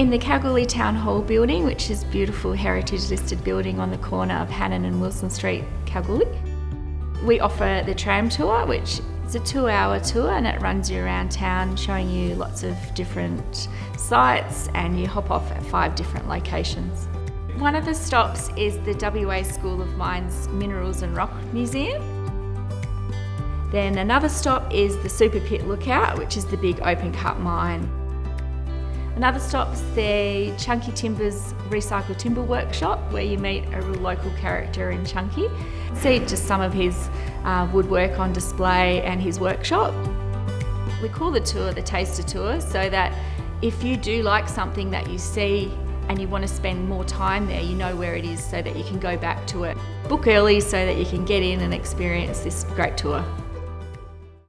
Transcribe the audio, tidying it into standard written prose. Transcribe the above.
in the Kalgoorlie Town Hall building, which is a beautiful heritage listed building on the corner of Hannon and Wilson Street, Kalgoorlie. We offer the tram tour, which is a 2-hour tour, and it runs you around town showing you lots of different sites, and you hop off at 5 different locations. One of the stops is the WA School of Mines Minerals and Rock Museum. Then another stop is the Super Pit Lookout, which is the big open cut mine. Another stop's the Chunky Timbers Recycled Timber Workshop, where you meet a real local character in Chunky. See just some of his woodwork on display and his workshop. We call the tour the Taster Tour, so that if you do like something that you see and you want to spend more time there, you know where it is so that you can go back to it. Book early so that you can get in and experience this great tour.